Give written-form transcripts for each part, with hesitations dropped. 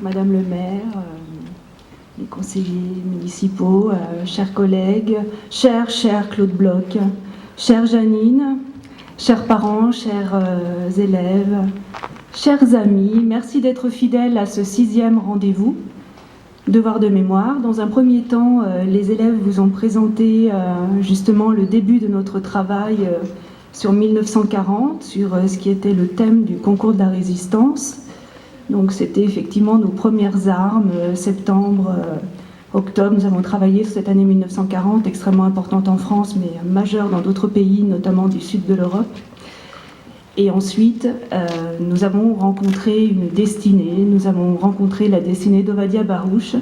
Madame le maire, les conseillers municipaux, chers collègues, cher Claude Bloch, chère Janine, chers parents, chers élèves, chers amis, merci d'être fidèles à ce 6e rendez-vous. Devoir de mémoire. Dans un premier temps, les élèves vous ont présenté justement le début de notre travail sur 1940, sur ce qui était le thème du concours de la résistance. Donc c'était effectivement nos premières armes, septembre, octobre. Nous avons travaillé sur cette année 1940, extrêmement importante en France, mais majeure dans d'autres pays, notamment du sud de l'Europe. Et ensuite, nous avons rencontré une destinée. Nous avons rencontré la destinée d'Ovadia Baruch,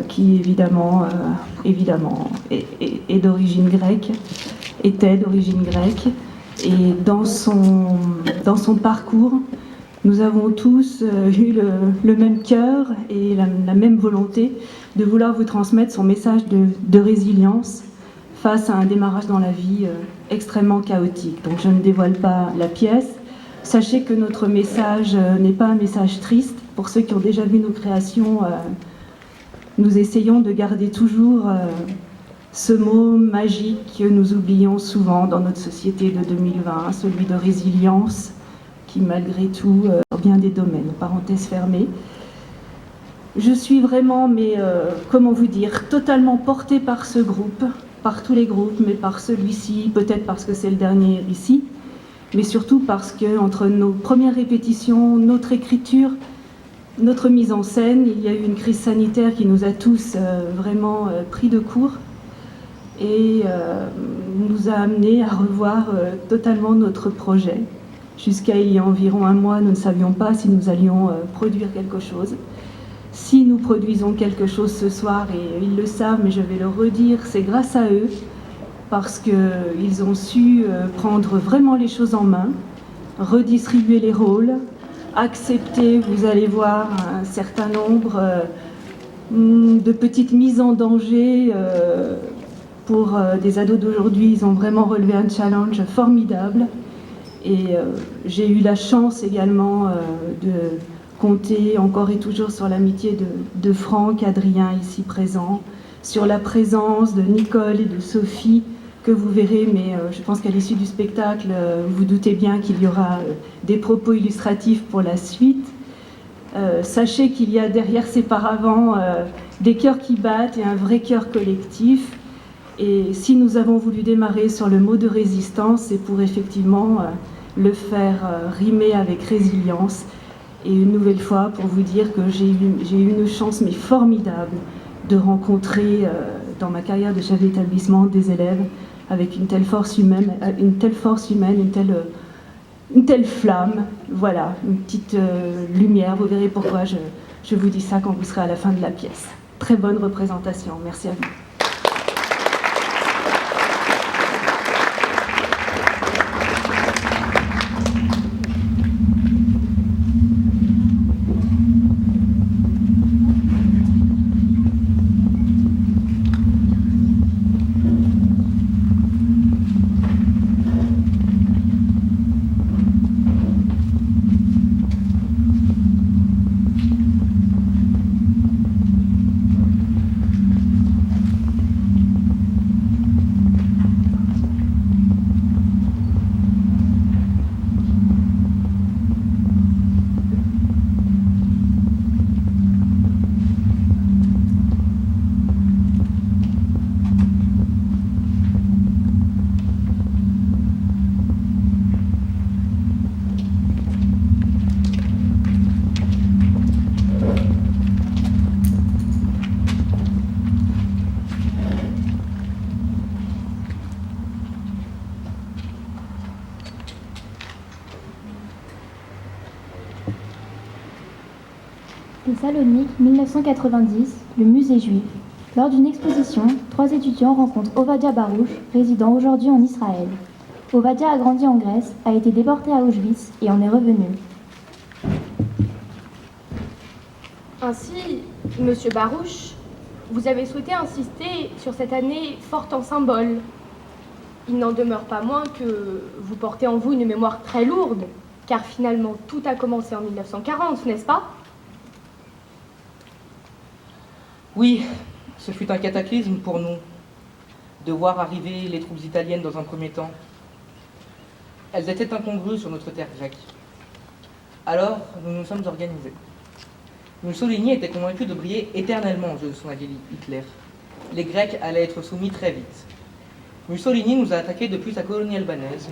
qui évidemment est d'origine grecque, était d'origine grecque. Et dans son parcours, nous avons tous eu le même cœur et la même volonté de vouloir vous transmettre son message de résilience face à un démarrage dans la vie extrêmement chaotique. Donc je ne dévoile pas la pièce. Sachez que notre message n'est pas un message triste. Pour ceux qui ont déjà vu nos créations, nous essayons de garder toujours ce mot magique que nous oublions souvent dans notre société de 2020, celui de résilience, qui malgré tout, dans bien des domaines, parenthèse fermée. Je suis vraiment, comment vous dire, totalement portée par ce groupe, par tous les groupes, mais par celui-ci, peut-être parce que c'est le dernier ici, mais surtout parce que entre nos premières répétitions, notre écriture, notre mise en scène, il y a eu une crise sanitaire qui nous a tous vraiment pris de court et nous a amenés à revoir totalement notre projet. Jusqu'à il y a environ un mois, nous ne savions pas si nous allions produire quelque chose. Si nous produisons quelque chose ce soir, et ils le savent, mais je vais le redire, c'est grâce à eux, parce qu'ils ont su prendre vraiment les choses en main, redistribuer les rôles, accepter, vous allez voir, un certain nombre de petites mises en danger pour des ados d'aujourd'hui. Ils ont vraiment relevé un challenge formidable. Et j'ai eu la chance également de compter encore et toujours sur l'amitié de Franck, Adrien ici présent, sur la présence de Nicole et de Sophie que vous verrez, mais je pense qu'à l'issue du spectacle, vous doutez bien qu'il y aura des propos illustratifs pour la suite. Sachez qu'il y a derrière ces paravents des cœurs qui battent et un vrai cœur collectif. Et si nous avons voulu démarrer sur le mot de résistance, c'est pour effectivement le faire rimer avec résilience. Et une nouvelle fois, pour vous dire que j'ai eu une chance mais formidable de rencontrer dans ma carrière de chef d'établissement des élèves avec une telle force humaine, une telle flamme, voilà, une petite lumière. Vous verrez pourquoi je vous dis ça quand vous serez à la fin de la pièce. Très bonne représentation, merci à vous. Thessalonique, 1990, le musée juif. Lors d'une exposition, 3 étudiants rencontrent Ovadia Baruch, résidant aujourd'hui en Israël. Ovadia a grandi en Grèce, a été déporté à Auschwitz et en est revenu. Ainsi, Monsieur Baruch, vous avez souhaité insister sur cette année forte en symboles. Il n'en demeure pas moins que vous portez en vous une mémoire très lourde, car finalement tout a commencé en 1940, n'est-ce pas ? Oui, ce fut un cataclysme pour nous de voir arriver les troupes italiennes dans un premier temps. Elles étaient incongrues sur notre terre grecque. Alors, nous nous sommes organisés. Mussolini était convaincu de briller éternellement aux yeux de son allié Hitler. Les Grecs allaient être soumis très vite. Mussolini nous a attaqués depuis sa colonie albanaise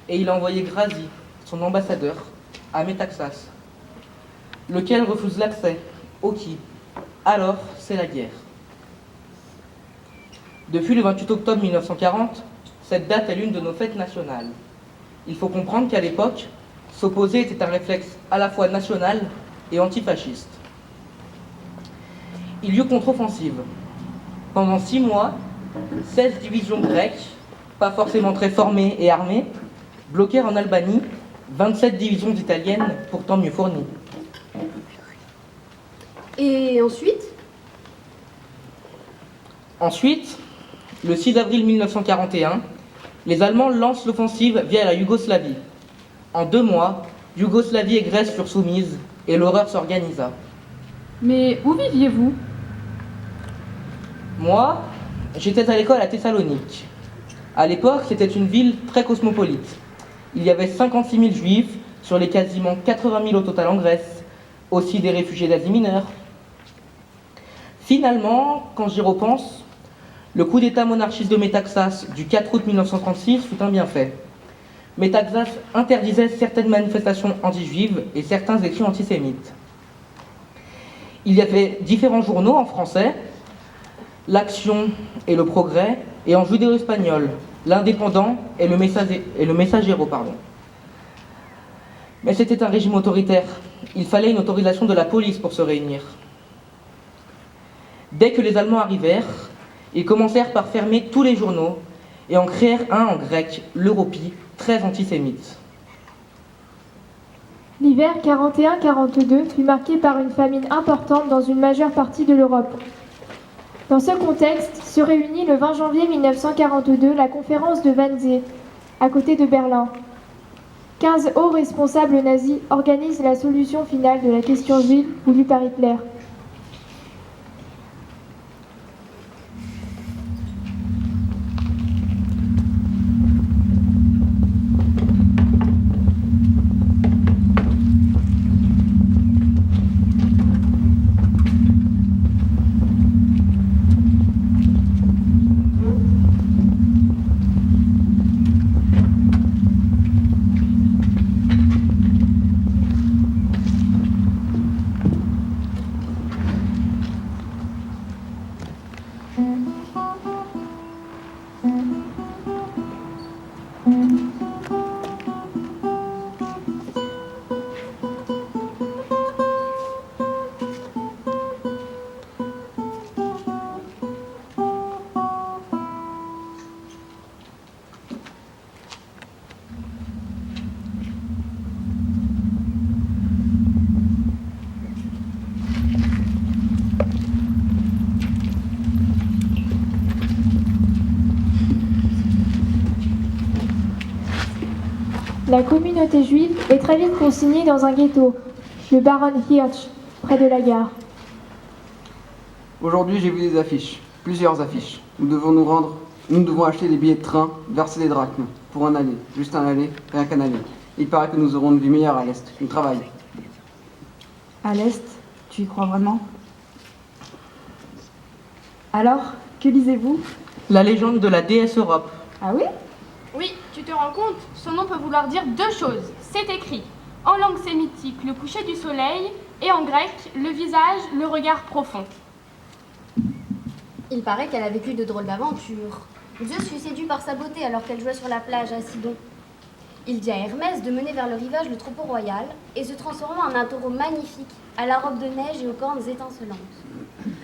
et il a envoyé Grasi, son ambassadeur, à Metaxas, lequel refuse l'accès. Ok, alors c'est la guerre. Depuis le 28 octobre 1940, cette date est l'une de nos fêtes nationales. Il faut comprendre qu'à l'époque, s'opposer était un réflexe à la fois national et antifasciste. Il y eut contre-offensive. Pendant 6 mois, 16 divisions grecques, pas forcément très formées et armées, bloquèrent en Albanie 27 divisions italiennes, pourtant mieux fournies. Et ensuite? Ensuite, le 6 avril 1941, les Allemands lancent l'offensive via la Yougoslavie. En 2 mois, Yougoslavie et Grèce furent soumises et l'horreur s'organisa. Mais où viviez-vous? Moi, j'étais à l'école à Thessalonique. À l'époque, c'était une ville très cosmopolite. Il y avait 56 000 juifs sur les quasiment 80 000 au total en Grèce, aussi des réfugiés d'Asie mineure. Finalement, quand j'y repense, le coup d'État monarchiste de Metaxas du 4 août 1936 fut un bienfait. Metaxas interdisait certaines manifestations anti-juives et certains écrits antisémites. Il y avait différents journaux en français, l'Action et le Progrès, et en judéo-espagnol, l'Indépendant et le Messaggero. Mais c'était un régime autoritaire. Il fallait une autorisation de la police pour se réunir. Dès que les Allemands arrivèrent, ils commencèrent par fermer tous les journaux et en créèrent un en grec, l'Europi, très antisémite. L'hiver 41-42 fut marqué par une famine importante dans une majeure partie de l'Europe. Dans ce contexte, se réunit le 20 janvier 1942 la conférence de Wannsee, à côté de Berlin. 15 hauts responsables nazis organisent la solution finale de la question juive voulue par Hitler. La communauté juive est très vite consignée dans un ghetto, le Baron Hirsch, près de la gare. Aujourd'hui, j'ai vu des affiches, plusieurs affiches. Nous devons acheter des billets de train, verser des drachmes, pour un aller, juste un aller, rien qu'un aller. Il paraît que nous aurons une vie meilleure à l'Est, du travail. À l'Est, tu y crois vraiment? Alors, que lisez-vous? La légende de la déesse Europe. Ah oui? Oui, tu te rends compte? Son nom peut vouloir dire 2 choses. C'est écrit en langue sémitique, le coucher du soleil, et en grec, le visage, le regard profond. Il paraît qu'elle a vécu de drôles d'aventures. Zeus fut séduit par sa beauté alors qu'elle jouait sur la plage à Sidon. Il dit à Hermès de mener vers le rivage le troupeau royal et se transforma en un taureau magnifique, à la robe de neige et aux cornes étincelantes.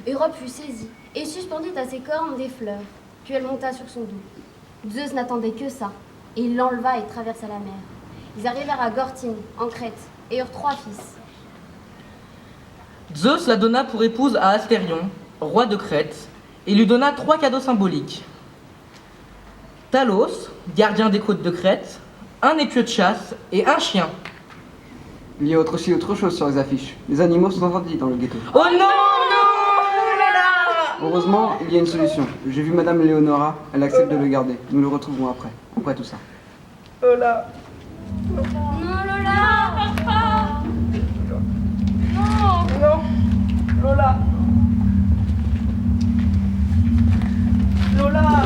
Europe fut saisie et suspendit à ses cornes des fleurs, puis elle monta sur son dos. Zeus n'attendait que ça, et il l'enleva et traversa la mer. Ils arrivèrent à Gortine, en Crète, et eurent 3 fils. Zeus la donna pour épouse à Astérion, roi de Crète, et lui donna 3 cadeaux symboliques. Talos, gardien des côtes de Crète, un épieu de chasse et un chien. Il y a aussi autre chose sur les affiches. Les animaux sont interdits dans le ghetto. Oh non, non, là là. Heureusement, il y a une solution. J'ai vu Madame Léonora, elle accepte de le garder. Nous le retrouverons après tout ça. Non, Lola, papa. Non. Lola. Lola.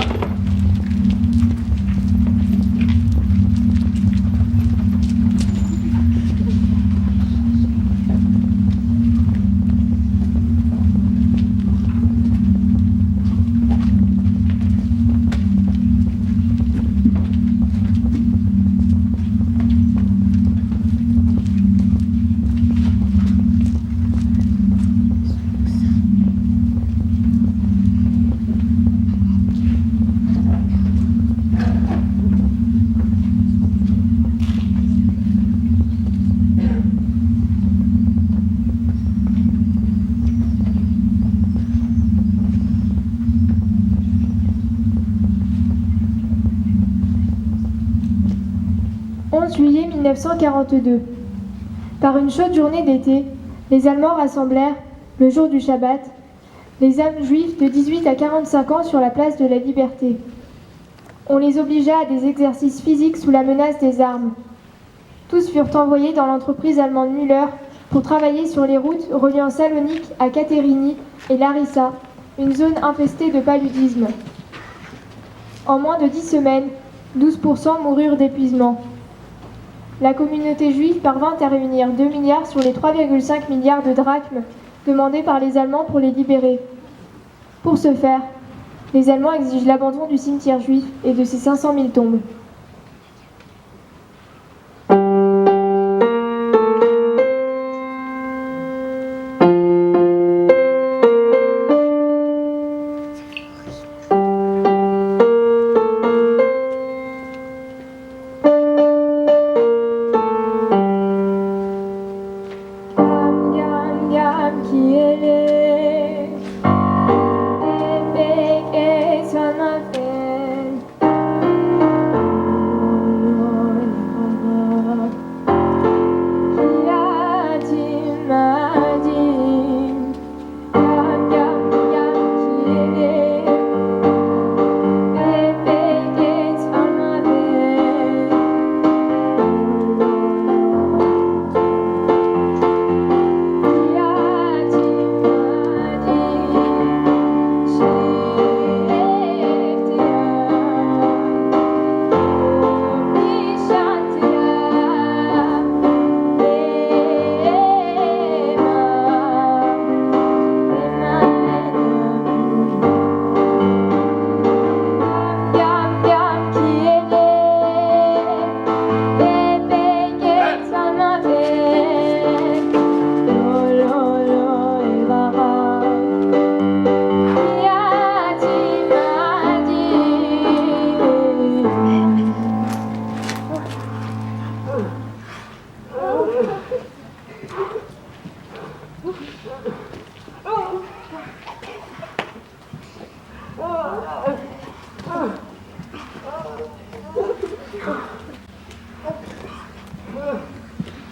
Juillet 1942. Par une chaude journée d'été, les Allemands rassemblèrent, le jour du Shabbat, les hommes juifs de 18 à 45 ans sur la place de la Liberté. On les obligea à des exercices physiques sous la menace des armes. Tous furent envoyés dans l'entreprise allemande Müller pour travailler sur les routes reliant Salonique à Katerini et Larissa, une zone infestée de paludisme. En moins de 10 semaines, 12% moururent d'épuisement. La communauté juive parvint à réunir 2 milliards sur les 3,5 milliards de drachmes demandés par les Allemands pour les libérer. Pour ce faire, les Allemands exigent l'abandon du cimetière juif et de ses 500 000 tombes.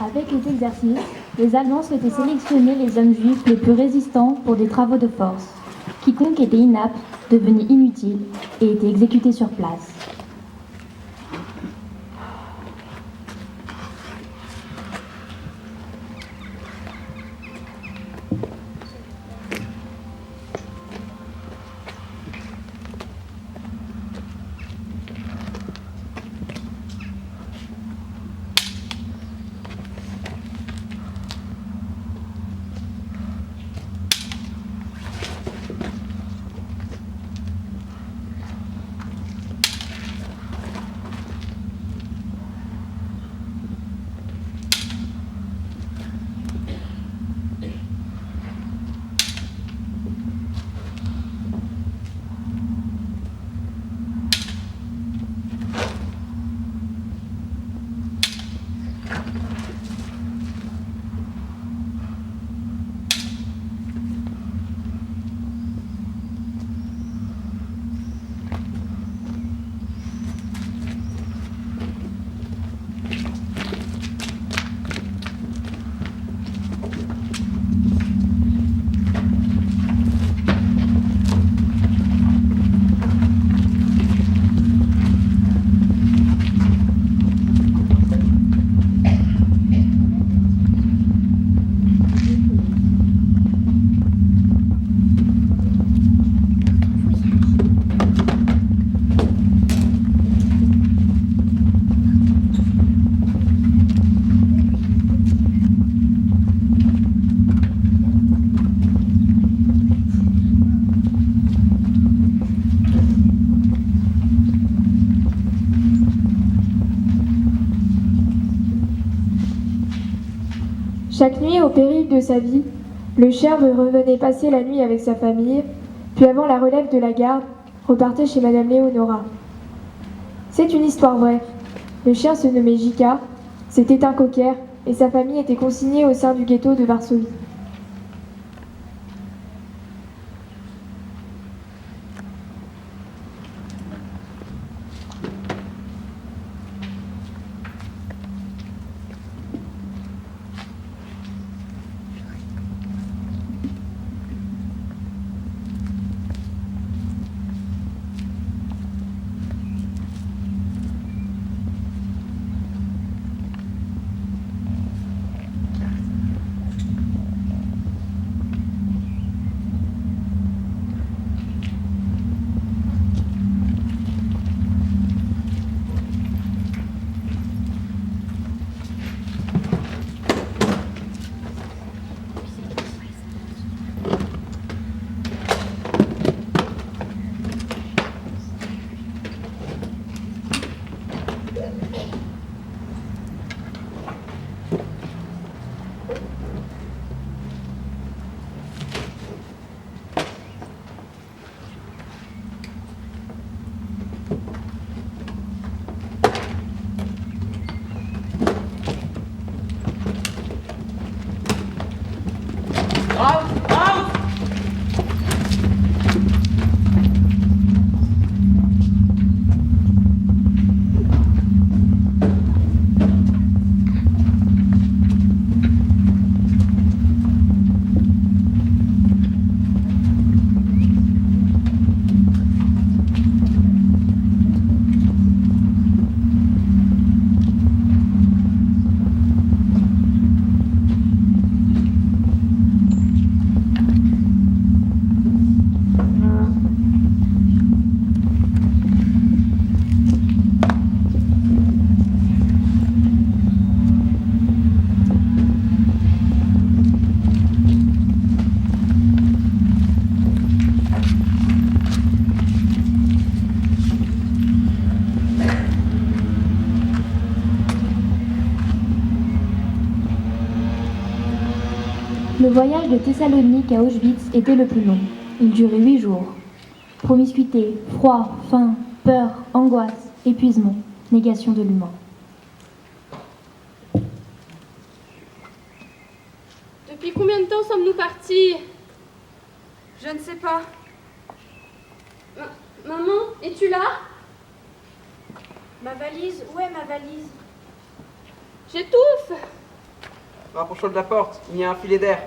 Avec les exercices, les Allemands souhaitaient sélectionner les hommes juifs les plus résistants pour des travaux de force. Quiconque était inapte devenait inutile et était exécuté sur place. Chaque nuit, au péril de sa vie, le chien revenait passer la nuit avec sa famille, puis avant la relève de la garde, repartait chez Madame Léonora. C'est une histoire vraie. Le chien se nommait Jika, c'était un cocker, et sa famille était consignée au sein du ghetto de Varsovie. Le voyage de Thessalonique à Auschwitz était le plus long. Il durait 8 jours. Promiscuité, froid, faim, peur, angoisse, épuisement, négation de l'humain. Depuis combien de temps sommes-nous partis? Je ne sais pas. Maman, es-tu là? Ma valise, où est ma valise? J'étouffe. Rapproche-toi de la porte, il y a un filet d'air.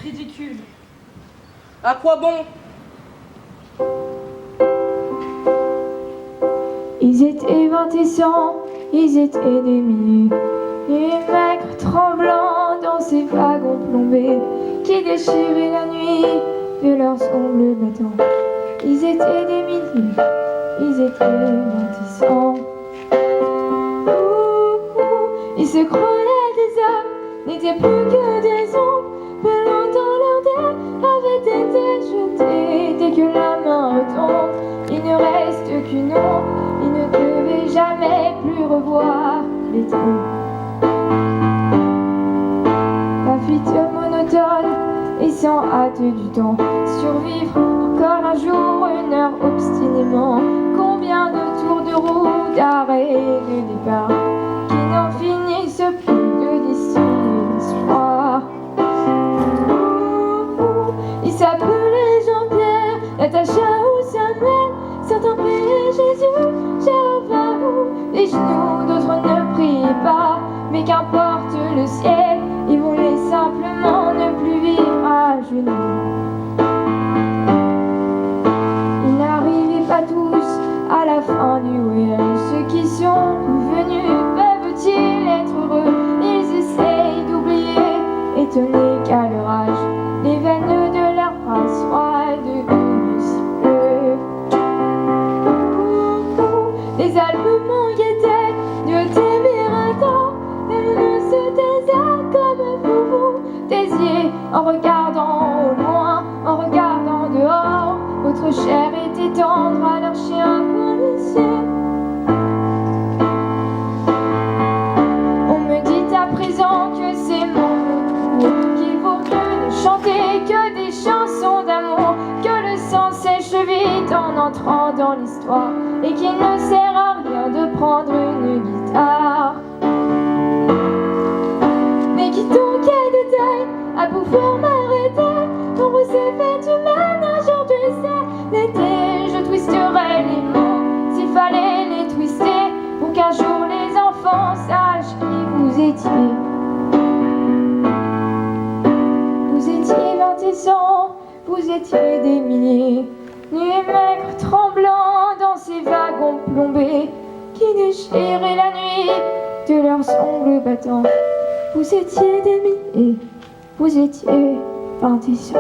Ridicule. À quoi bon? Ils étaient 20 et 100, ils étaient des milliers. Les maigres tremblants dans ces wagons plombés qui déchiraient la nuit de leurs ongles battants. Ils étaient des milliers, ils étaient 20 et 100. Ils se croyaient des hommes, n'étaient plus que des ombres. Peu longtemps leur tête avait été jetée. Dès que la main retombe, il ne reste qu'une ombre. Ils ne devaient jamais plus revoir les trous. La fuite monotone et sans hâte du temps. Survivre encore un jour, une heure obstinément. Combien de tours de roue, d'arrêt et de départ qui n'en finissent plus de distiller l'espoir. Il s'appelait Jean-Pierre, Natacha ou Samuel. Certains priaient Jésus, Jéhovah ou les genoux. D'autres ne priaient pas, mais qu'importe le ciel. Ils voulaient simplement ne plus vivre à genoux. Ils n'arrivaient pas tous à la fin du voyage. Ceux qui sont venus peuvent-ils être heureux? Ils essayent d'oublier, étonnés qu'à leur âge les veines de leur bras soient devenues si bleues. Les Allemands guettaient, Dieu t'aimera tant. Elle ne se taisait entrant dans l'histoire et qu'il ne sert à rien de prendre une guitare. Mais qui donc est de taille à pouvoir m'arrêter? Nombre s'est fait humaine, un jour tu sais, l'été, je twisterai les mots s'il fallait les twister pour qu'un jour les enfants sachent qui vous étiez. Vous étiez 20 et 100, vous étiez des milliers, nus et maigres, tremblants dans ces wagons plombés qui déchiraient la nuit de leurs ongles battants. Vous étiez des milliers, vous étiez 20 et 100.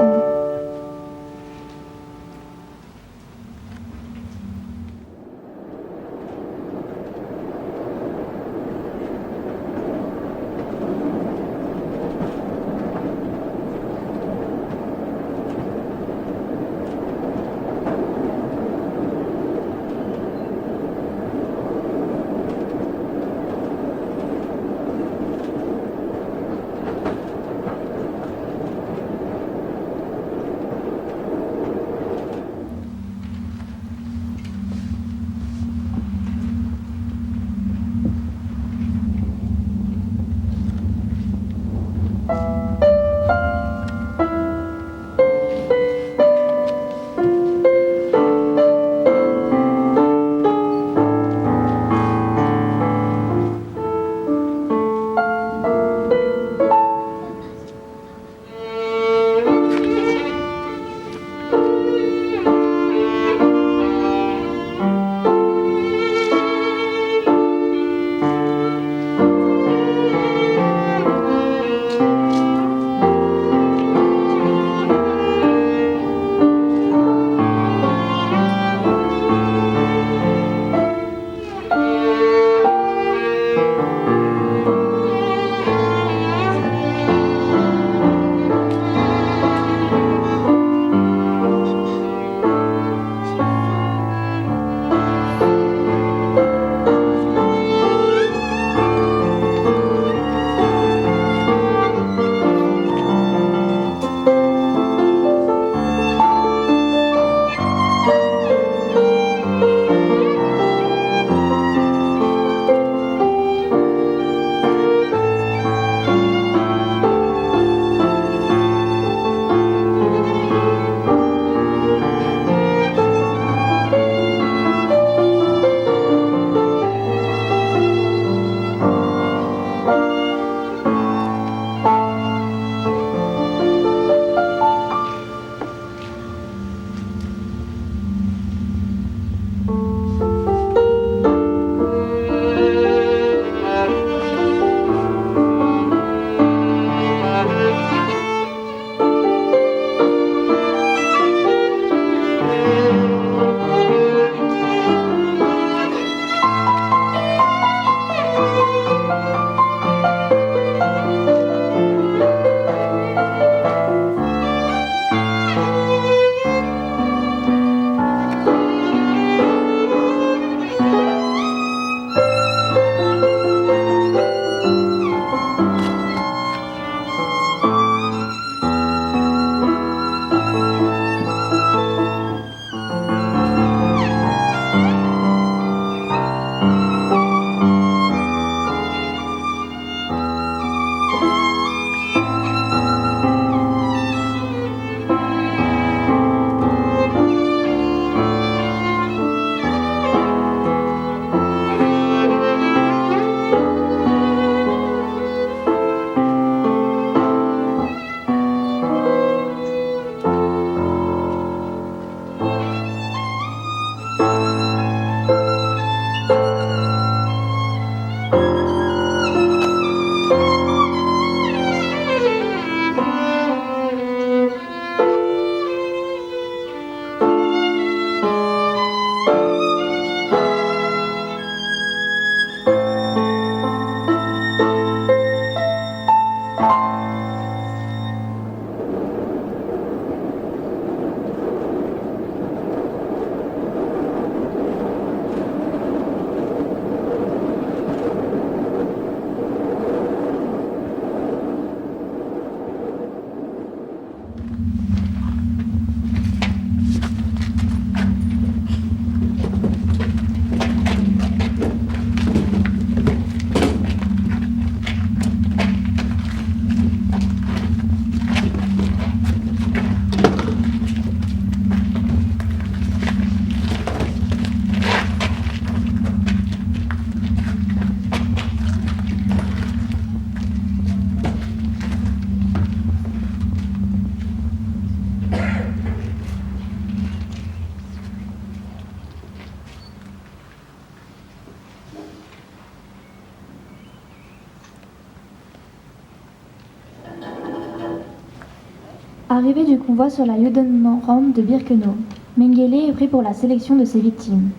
Arrivée du convoi sur la Judenrampe de Birkenau, Mengele est pris pour la sélection de ses victimes.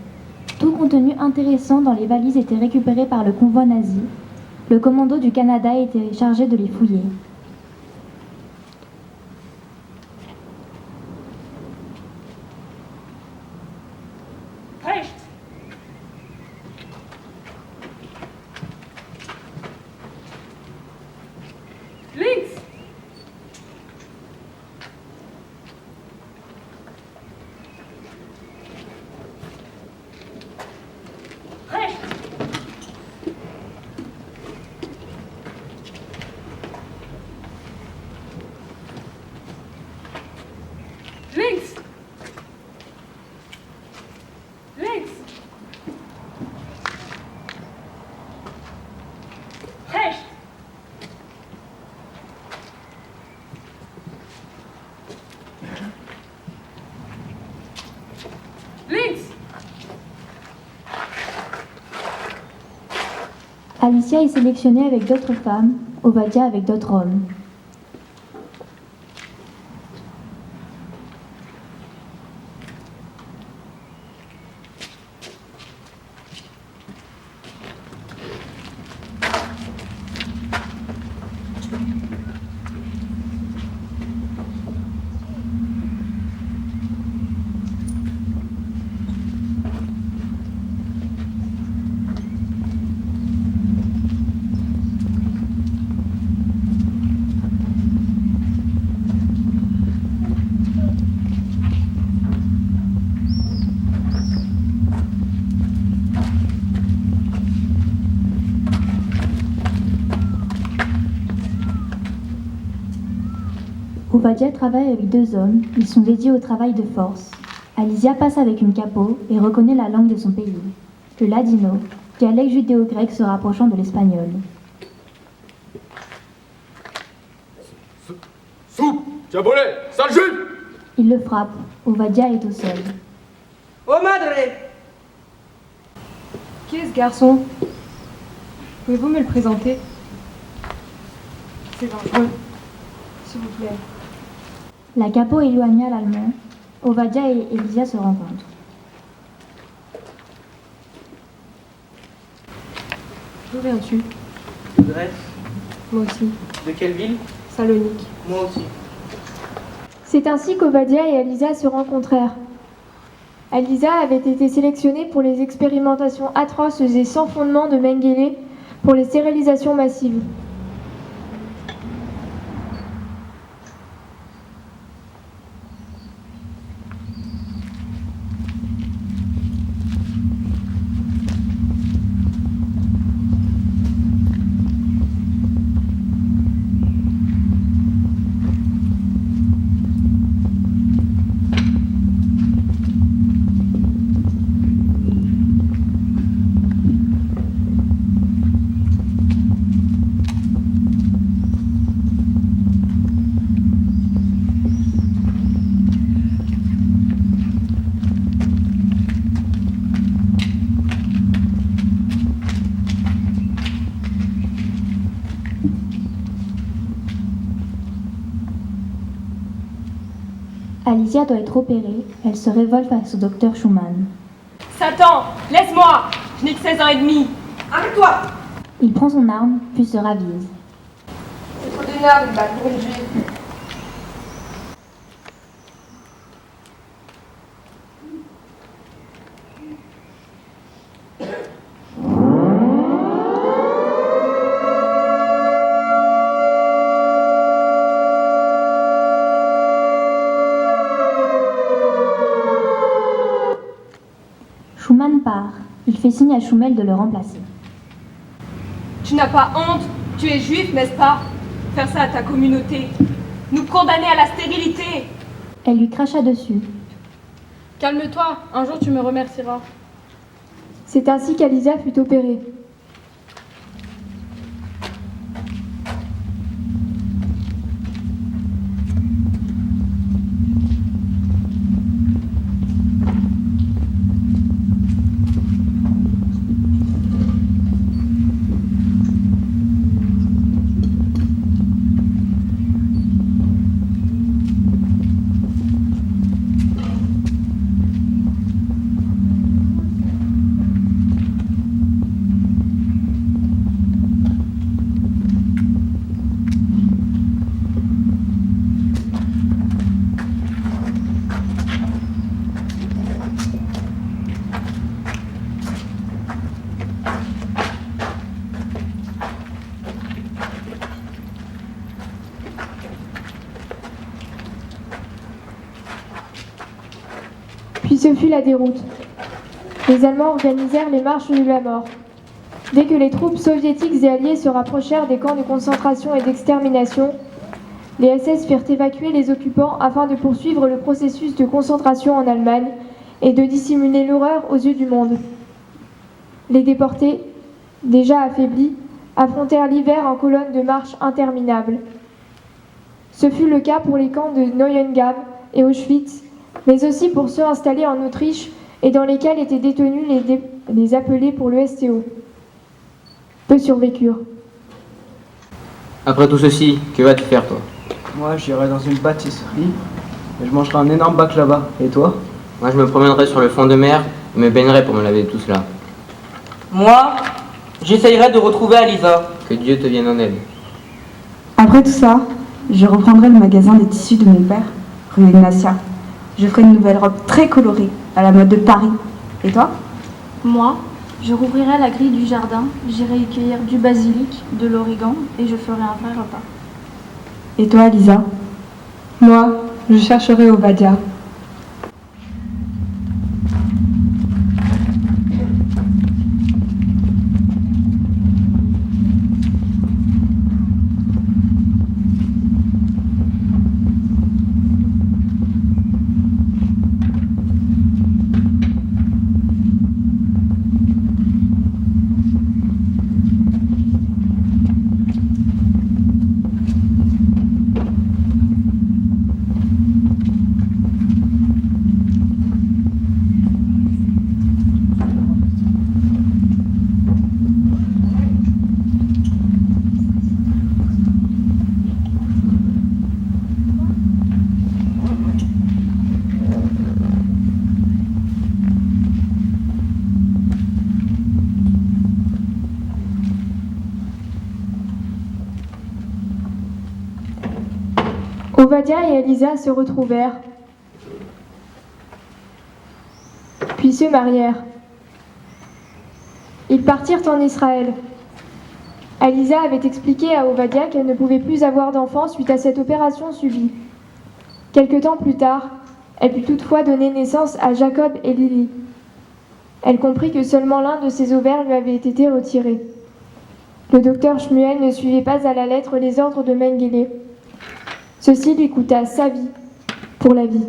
Tout contenu intéressant dans les valises était récupéré par le convoi nazi. Le commando du Canada était chargé de les fouiller. Rechts. Links. Rechts. Links. Links. Rechts. Links. Alicia est sélectionnée avec d'autres femmes, Ovadia avec d'autres hommes. Ovadia travaille avec deux hommes, ils sont dédiés au travail de force. Alicia passe avec une capot et reconnaît la langue de son pays, le ladino, dialecte judéo-grec se rapprochant de l'espagnol. Soupe, diabolé, sale juif! Il le frappe, Ovadia est au sol. Oh madre! Qui est ce garçon? Pouvez-vous me le présenter? C'est dangereux. S'il vous plaît. La capot éloigna l'allemand. Ovadia et Elisa se rencontrent. D'où viens-tu? Grèce. Moi aussi. De quelle ville? Salonique. Moi aussi. C'est ainsi qu'Ovadia et Alisa se rencontrèrent. Alisa avait été sélectionnée pour les expérimentations atroces et sans fondement de Mengele pour les stérilisations massives. Alicia doit être opérée, elle se révolte face au docteur Schumann. Satan, laisse-moi! Je n'ai que 16 ans et demi. Arrête-toi! Il prend son arme, puis se ravise. C'est trop d'énerve de battre pour une juive. Schumann part. Il fait signe à Schummel de le remplacer. Tu n'as pas honte? Tu es juif, n'est-ce pas? Faire ça à ta communauté. Nous condamner à la stérilité. Elle lui cracha dessus. Calme-toi, un jour tu me remercieras. C'est ainsi qu'Alisa fut opérée. Puis ce fut la déroute. Les Allemands organisèrent les marches de la mort. Dès que les troupes soviétiques et alliées se rapprochèrent des camps de concentration et d'extermination, les SS firent évacuer les occupants afin de poursuivre le processus de concentration en Allemagne et de dissimuler l'horreur aux yeux du monde. Les déportés, déjà affaiblis, affrontèrent l'hiver en colonnes de marche interminables. Ce fut le cas pour les camps de Neuengamme et Auschwitz, mais aussi pour ceux installés en Autriche et dans lesquels étaient détenus les appelés pour le STO. Peu survécurent. Après tout ceci, que vas-tu faire, toi? Moi, j'irai dans une pâtisserie et je mangerai un énorme baklava. Et toi? Moi, je me promènerai sur le fond de mer et me baignerai pour me laver de tout cela. Moi, j'essayerai de retrouver Alisa. Que Dieu te vienne en aide. Après tout ça, je reprendrai le magasin des tissus de mon père, rue Ignatia. Je ferai une nouvelle robe très colorée, à la mode de Paris. Et toi? Moi, je rouvrirai la grille du jardin, j'irai y cueillir du basilic, de l'origan et je ferai un vrai repas. Et toi, Lisa? Moi, je chercherai Ovadia. Ovadia et Elisa se retrouvèrent, puis se marièrent. Ils partirent en Israël. Elisa avait expliqué à Ovadia qu'elle ne pouvait plus avoir d'enfants suite à cette opération subie. Quelque temps plus tard, elle put toutefois donner naissance à Jacob et Lily. Elle comprit que seulement l'un de ses ovaires lui avait été retiré. Le docteur Shmuel ne suivait pas à la lettre les ordres de Mengele. Ceci lui coûta sa vie pour la vie.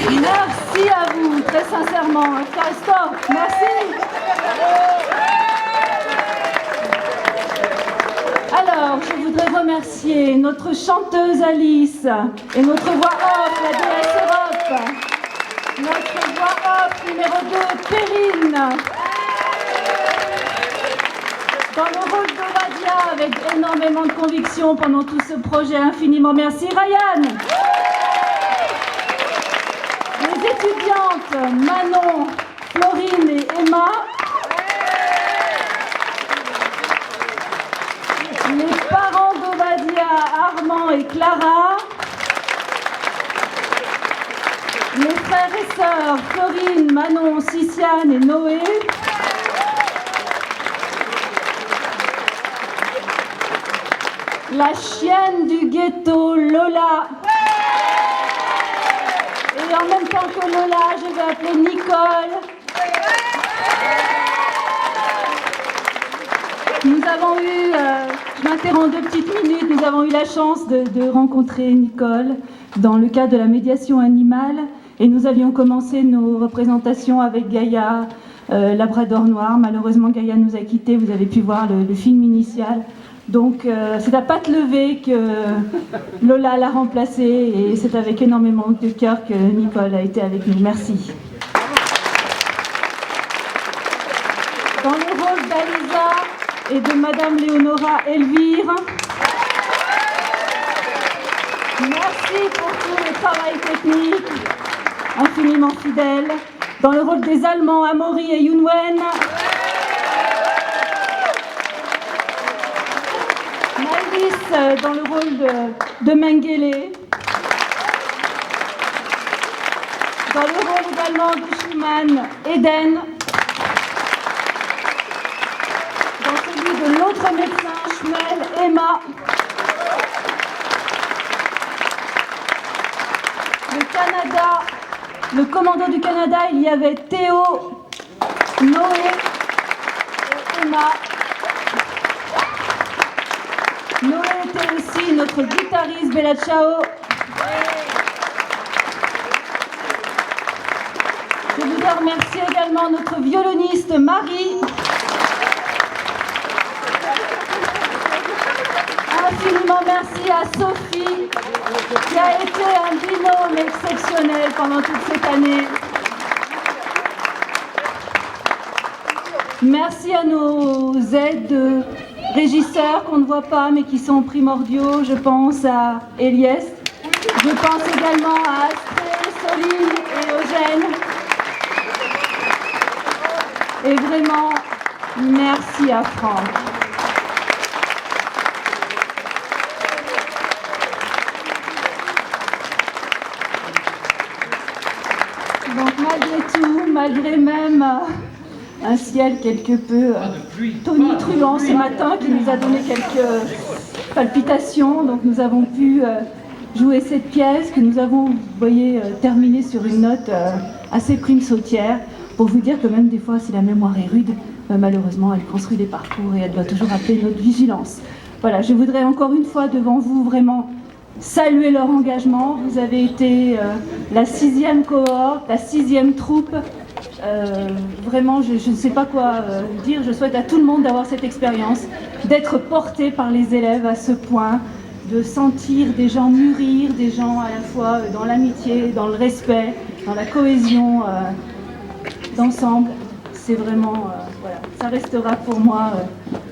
Merci à vous, très sincèrement. Christophe, merci. Alors, je voudrais remercier notre chanteuse Alice et notre voix off, la déesse Europe. Notre voix off numéro 2, Perrine. Dans le rôle d'Ovadia, avec énormément de conviction pendant tout ce projet, infiniment merci. Ryan. Les étudiantes Manon, Florine et Emma. Les parents d'Ovadia, Armand et Clara. Les frères et sœurs Florine, Manon, Siciane et Noé. La chienne du ghetto, Lola. Et en même temps que Lola, je vais appeler Nicole. Nous avons eu, je m'interromps 2 petites minutes, nous avons eu la chance de rencontrer Nicole dans le cadre de la médiation animale. Et nous avions commencé nos représentations avec Gaïa, Labrador Noir. Malheureusement, Gaïa nous a quittés, vous avez pu voir le film initial. Donc c'est à patte levée que Lola l'a remplacée et c'est avec énormément de cœur que Nicole a été avec nous. Merci. Dans le rôle d'Alisa et de Madame Léonora Elvire, merci pour tout le travail technique, infiniment fidèle. Dans le rôle des Allemands, Amaury et Yunwen, dans le rôle de Mengele, dans le rôle également de Schumann, Eden, dans celui de l'autre médecin, Schmel, Emma, le Canada, le commandant du Canada, il y avait Théo, Noé et Emma. Noé était aussi notre guitariste Bella Ciao. Je voudrais remercier également notre violoniste Marie. Infiniment merci à Sophie qui a été un binôme exceptionnel pendant toute cette année. Merci à nos aides régisseurs qu'on ne voit pas mais qui sont primordiaux. Je pense à Eliès, je pense également à Astrée, Soline et Eugène. Et vraiment, merci à Franck. Donc malgré tout, malgré même un ciel quelque peu tonitruant ce matin qui nous a donné quelques palpitations. Donc nous avons pu jouer cette pièce que nous avons, vous voyez, terminée sur une note assez prime sautière pour vous dire que même des fois si la mémoire est rude, malheureusement elle construit des parcours et elle doit toujours appeler notre vigilance. Voilà, je voudrais encore une fois devant vous vraiment saluer leur engagement. Vous avez été la 6e cohorte, la 6e troupe. Vraiment, je ne sais pas quoi dire. Je souhaite à tout le monde d'avoir cette expérience, d'être porté par les élèves à ce point, de sentir des gens mûrir, des gens à la fois dans l'amitié, dans le respect, dans la cohésion d'ensemble. C'est vraiment, voilà, ça restera pour moi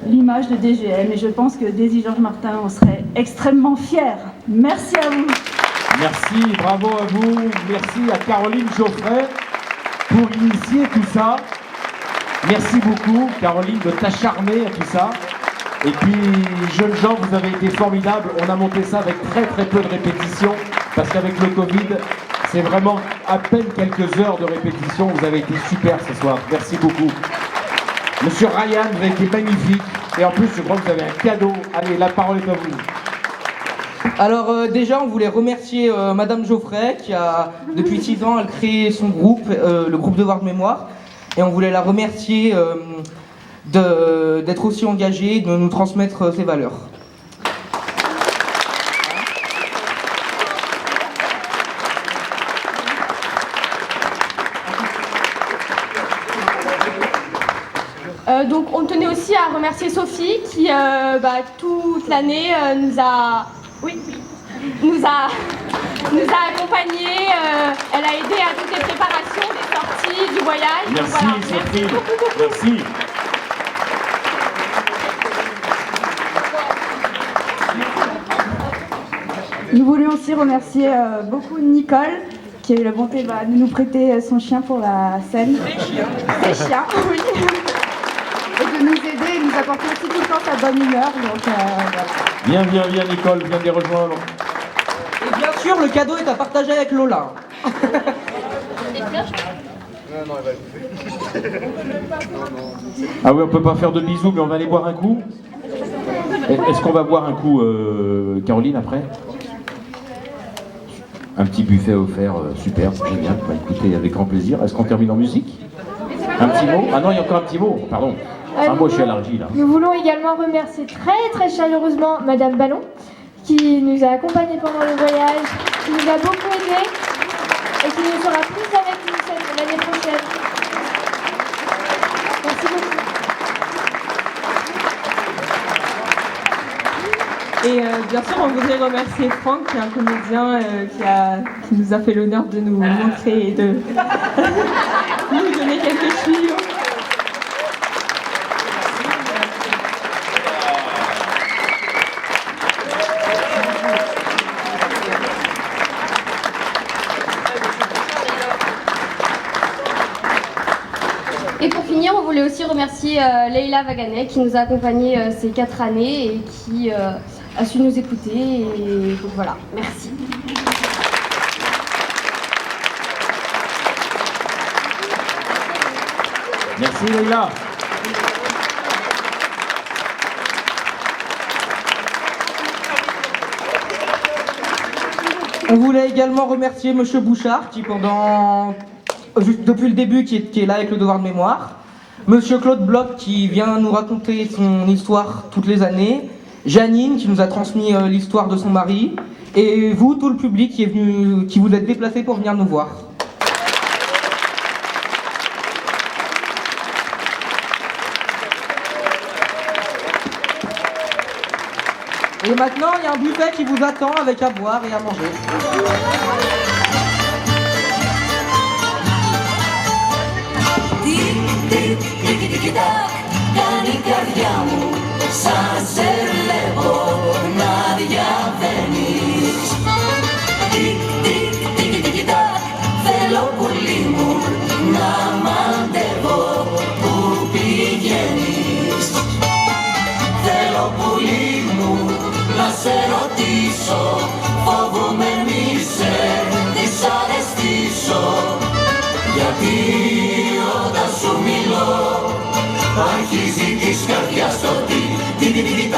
l'image de DGM et je pense que Daisy Georges Martin en serait extrêmement fière. Merci à vous. Merci, bravo à vous. Merci à Caroline Geoffrey pour initier tout ça. Merci beaucoup, Caroline, de t'acharner à tout ça. Et puis, jeunes gens, vous avez été formidables. On a monté ça avec très très peu de répétitions, parce qu'avec le Covid, c'est vraiment à peine quelques heures de répétition. Vous avez été super ce soir. Merci beaucoup. Monsieur Ryan, vous avez été magnifique. Et en plus, je crois que vous avez un cadeau. Allez, la parole est à vous. Alors déjà, on voulait remercier Madame Geoffrey qui a, depuis 6 ans, elle créé son groupe, le groupe Devoir de Mémoire. Et on voulait la remercier d'être aussi engagée, de nous transmettre ses valeurs. Donc on tenait aussi à remercier Sophie qui toute l'année nous a accompagnés, elle a aidé à toutes les préparations des sorties, du voyage. Merci, Donc, voilà, Sophie. merci beaucoup. Merci. Nous voulions aussi remercier beaucoup Nicole qui a eu la bonté de nous prêter son chien pour la scène. Ses chiens, oui. Et de nous aider et nous apporter aussi tout le temps sa bonne humeur. Donc, voilà. Viens, Nicole, viens de les rejoindre. Et bien sûr, le cadeau est à partager avec Lola. Ah oui, on peut pas faire de bisous, mais on va aller boire un coup. Est-ce qu'on va boire un coup, Caroline, après? Un petit buffet offert, super, génial. Bah, écoutez, avec grand plaisir. Est-ce qu'on termine en musique? Un petit mot? Ah non, il y a encore un petit mot, pardon. Moi, je suis élargi, là. Nous voulons également remercier très chaleureusement Madame Ballon, qui nous a accompagnés pendant le voyage, qui nous a beaucoup aidés et qui ne sera plus avec nous l'année prochaine. Merci beaucoup. Et bien sûr, on voudrait remercier Franck, qui est un comédien qui nous a fait l'honneur de nous montrer et de nous donner quelques tuyaux. Et pour finir, on voulait aussi remercier Leïla Waganet qui nous a accompagnés ces 4 années et qui a su nous écouter. Et donc voilà, merci. Merci Leïla. On voulait également remercier Monsieur Bouchard qui depuis le début qui est là avec le Devoir de Mémoire. Monsieur Claude Bloch qui vient nous raconter son histoire toutes les années. Janine qui nous a transmis l'histoire de son mari. Et vous, tout le public qui est venu, qui vous êtes déplacés pour venir nous voir. Et maintenant, il y a un buffet qui vous attend avec à boire et à manger. Κάνει η καρδιά μου σαν σε βλέπω να διαβαίνεις. Τικ, τικ, τικ, τικ, τακ, θέλω πουλί μου να μαντεύω που πηγαίνεις. Θέλω πουλί μου να σε ρωτήσω, φοβούμαι μη σε δυσαρεστήσω. Γιατί όταν σου μιλώ αρχίζει της καρδιάς το τι, τι, τι, τι, τι,